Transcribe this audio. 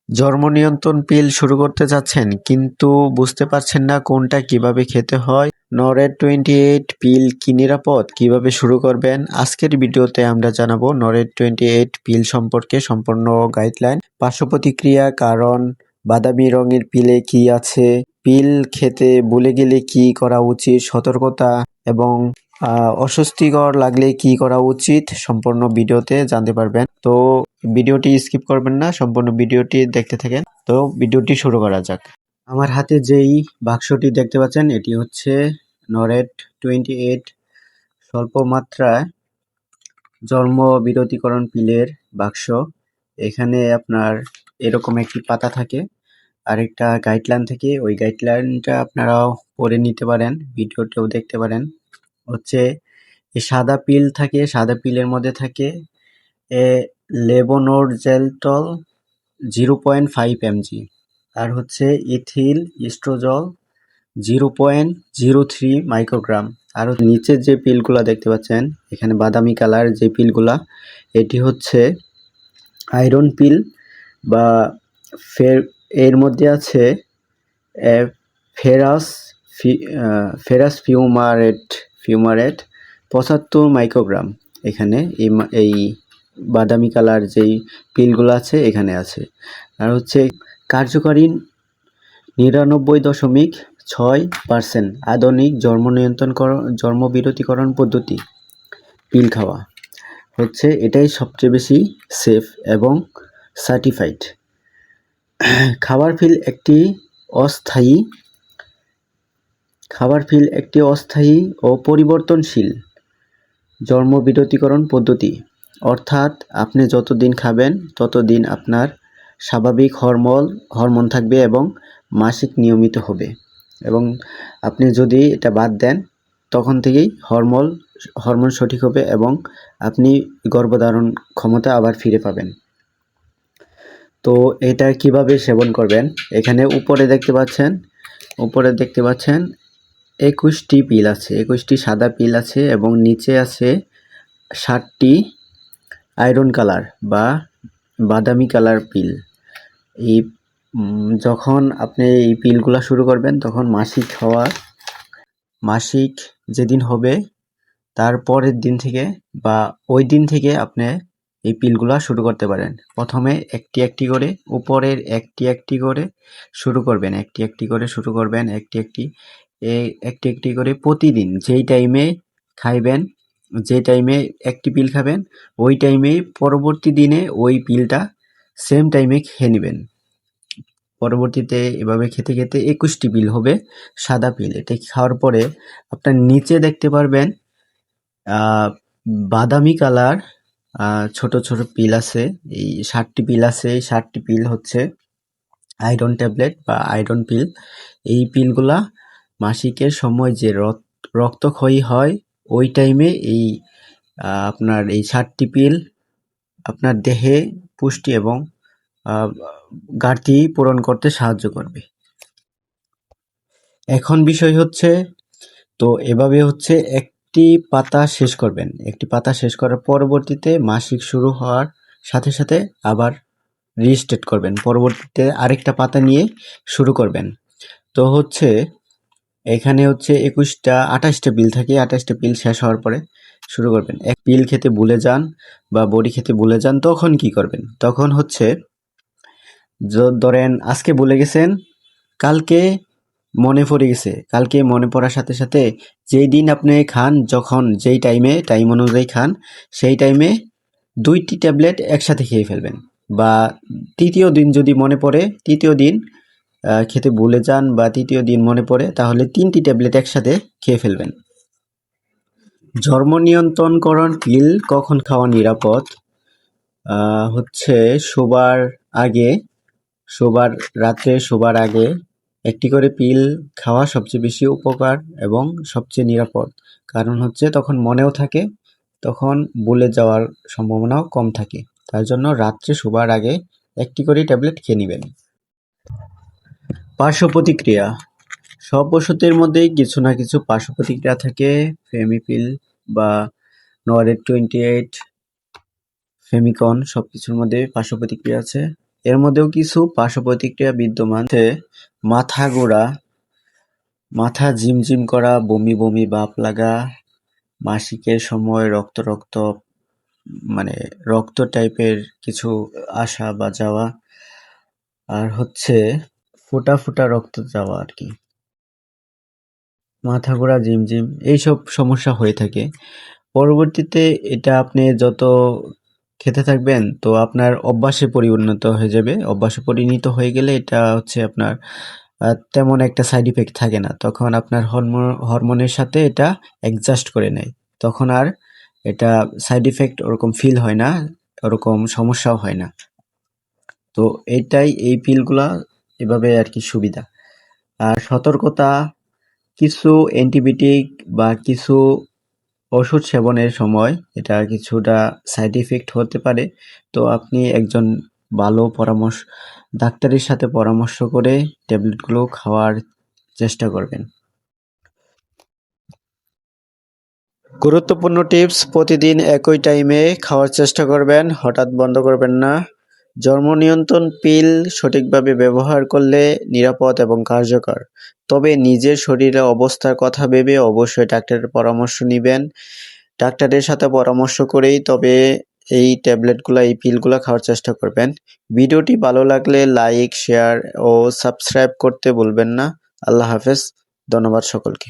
জন্ম নিয়ন্ত্রণ পিল শুরু করতে যাচ্ছেন কিন্তু বুঝতে পারছেন না কোনটা কিভাবে খেতে হয়। নরেট 28 পিল কি নিরাপদ, কিভাবে শুরু করবেন? আজকের ভিডিওতে আমরা জানাবো নরেট 28 পিল সম্পর্কে সম্পূর্ণ গাইডলাইন, পার্শ্ব প্রতিক্রিয়া, কারণ, বাদামি রঙের পিলে কি আছে, পিল খেতে ভুলে গেলে কি করা উচিত, সতর্কতা এবং অস্বস্তিকর লাগলে কি করা উচিত সম্পূর্ণ ভিডিওতে জানতে পারবেন। তো ভিডিওটি স্কিপ করবেন না, সম্পূর্ণ ভিডিওটি দেখতে থাকেন। তো ভিডিওটি শুরু করা যাক। আমার হাতে যেই বাক্সটি দেখতে পাচ্ছেন এটি হচ্ছে নরেট 28 স্বল্প মাত্রায় জন্ম বিরতিকরণ পিলের বাক্স। এখানে আপনার এরকম একটি পাতা থাকে, আরেকটা গাইডলাইন থাকে। ওই গাইডলাইনটা আপনারাও পড়ে নিতে পারেন, ভিডিওটাও দেখতে পারেন। হচ্ছে এই সাদা পিল থাকে, সাদা পিলের মধ্যে থাকে লেবোনোরজেলটল 0.5 mg, আর হচ্ছে ইথিল ইস্ট্রোজল 0.03 মাইক্রোগ্রাম। আর নিচে যে পিলগুলা দেখতে পাচ্ছেন এখানে বাদামি কালার যে পিলগুলা, এটি হচ্ছে আয়রন পিল বা এর মধ্যে আছে ফেরাস ফিউমারেট 75 মাইক্রোগ্রাম। এখানে এই বাদামি কালার যেই পিলগুলো আছে এখানে আছে। আর হচ্ছে কার্যকারী 99.6% আধুনিক জন্ম বিরতিকরণ পদ্ধতি পিল খাওয়া হচ্ছে এটাই সবচেয়ে বেশি সেফ এবং সার্টিফাইড। খাবার পিল একটি অস্থায়ী ও পরিবর্তনশীল জন্ম বিরতিকরণ পদ্ধতি, অর্থাৎ আপনি যতদিন খাবেন ততদিন আপনার স্বাভাবিক হরমোন থাকবে এবং মাসিক নিয়মিত হবে, এবং আপনি যদি এটা বাদ দেন তখন থেকেই হরমোন সঠিক হবে এবং আপনি গর্ভধারণ ক্ষমতা আবার ফিরে পাবেন। তো এটা কিভাবে সেবন করবেন? এখানে উপরে দেখতে পাচ্ছেন 21টি পিল আছে, 21টি সাদা পিল আছে এবং নিচে আছে 60টি আয়রন কালার বা বাদামি কালার পিল। এই যখন আপনি এই পিলগুলা শুরু করবেন তখন মাসিক যেদিন হবে তার পরের দিন থেকে বা ওই দিন থেকে আপনি এই পিলগুলা শুরু করতে পারেন। প্রথমে একটি করে উপরের একটি করে শুরু করবেন, একটি করে প্রতিদিন যেই টাইমে খাইবেন, যে টাইমে একটি পিল খাবেন ওই টাইমে পরবর্তী দিনে ওই পিলটা সেম টাইমে খেয়ে নেবেন। পরবর্তীতে এভাবে খেতে খেতে 21টি পিল হবে সাদা পিল। এটা খাওয়ার পরে আপনার নিচে দেখতে পারবেন বাদামি কালার ছোট ছোট পিল আছে। এই 60টি পিল আছে, এই 60টি পিল হচ্ছে আয়রন ট্যাবলেট বা আয়রন পিল। এই পিলগুলা মাসিকের সময় যে রক্তক্ষয়ী হয় ওই টাইমে এই আপনার এই 60টি পিল আপনার দেহে পুষ্টি এবং ঘাটতি পূরণ করতে সাহায্য করবে। এখন বিষয় হচ্ছে, তো এভাবে হচ্ছে একটি পাতা শেষ করবেন, একটি পাতা শেষ করার পরবর্তীতে মাসিক শুরু হওয়ার সাথে সাথে আবার রিস্টার্ট করবেন, পরবর্তীতে আরেকটা পাতা নিয়ে শুরু করবেন। তো হচ্ছে এখানে হচ্ছে 28টা পিল থাকে, 28টা পিল শেষ হওয়ার পরে শুরু করবেন। এক পিল খেতে ভুলে যান বা বড়ি খেতে ভুলে যান, তখন কি করবেন? তখন হচ্ছে ধরেন আজকে ভুলে গেছেন, কালকে মনে পড়ে গেছে, কালকে মনে পড়ার সাথে সাথে যেই দিন আপনি খান, যখন যেই টাইম অনুযায়ী খান, সেই টাইমে 2টি ট্যাবলেট একসাথে খেয়ে ফেলবেন। বা তৃতীয় দিন যদি মনে পড়ে, তৃতীয় দিন খেতে ভুলে যান বা তৃতীয় দিন মনে পড়ে, তাহলে 3টি ট্যাবলেট একসাথে খেয়ে ফেলবেন। জন্ম নিয়ন্ত্রণকরণ পিল কখন খাওয়া নিরাপদ? হচ্ছে রাত্রে শোবার আগে একটি করে পিল খাওয়া সবচেয়ে বেশি উপকার এবং সবচেয়ে নিরাপদ। কারণ হচ্ছে তখন মনেও থাকে, তখন ভুলে যাওয়ার সম্ভাবনাও কম থাকে। তার জন্য রাত্রে শোবার আগে একটি করে ট্যাবলেট খেয়ে নেবেন। পার্শ্ব প্রতিক্রিয়া, সব ওষুধের মধ্যেই কিছু না কিছু পার্শ্ব প্রতিক্রিয়া থাকে। ফেমিপিল বা নরেট 28, ফেমিকন সবকিছুর মধ্যে পার্শ্ব প্রতিক্রিয়া আছে। এর মধ্যেও কিছু পার্শ্ব প্রতিক্রিয়া বিদ্যমান আছে। মাথা ঘোরা, মাথা ঝিমঝিম করা, বমি বমি ভাব লাগা, মাসিকের সময় রক্ত রক্ত মানে রক্ত টাইপের কিছু আসা বা যাওয়া, আর হচ্ছে ফোঁটা ফোঁটা রক্ত যাওয়া আর কি, মাথা ঘোরা, ঝিমঝিম এইসব সমস্যা হয়ে থাকে। পরবর্তীতে এটা আপনি যত খেতে থাকবেন তো আপনার অভ্যাসে পরিণত হয়ে যাবে। অভ্যাসে পরিণত হয়ে গেলে এটা হচ্ছে আপনার তেমন একটা সাইড ইফেক্ট থাকে না। তখন আপনার হরমোনের সাথে এটা অ্যাডজাস্ট করে নেয়। তখন আর এটা সাইড ইফেক্ট ওরকম ফিল হয় না, ওরকম সমস্যাও হয় না। তো এইটাই এই পিলগুলা এভাবে আর কি সুবিধা। আর সতর্কতা, কিছু অ্যান্টিবায়োটিক বা কিছু ওষুধ সেবনের সময় এটা কিছুটা সাইড ইফেক্ট হতে পারে। তো আপনি একজন ভালো ডাক্তারের সাথে পরামর্শ করে ট্যাবলেটগুলো খাওয়ার চেষ্টা করবেন। গুরুত্বপূর্ণ টিপস: প্রতিদিন একই টাইমে খাওয়ার চেষ্টা করবেন, হঠাৎ বন্ধ করবেন না। জন্ম নিয়ন্ত্রণ পিল সঠিকভাবে ব্যবহার করলে নিরাপদ এবং কার্যকর। তবে নিজের শরীরের অবস্থার কথা ভেবে অবশ্যই ডাক্তারের পরামর্শ নিবেন। ডাক্তারের সাথে পরামর্শ করেই তবে এই ট্যাবলেটগুলা, এই পিলগুলা খাওয়ার চেষ্টা করবেন। ভিডিওটি ভালো লাগলে লাইক, শেয়ার ও সাবস্ক্রাইব করতে ভুলবেন না। আল্লাহ হাফেজ। ধন্যবাদ সকলকে।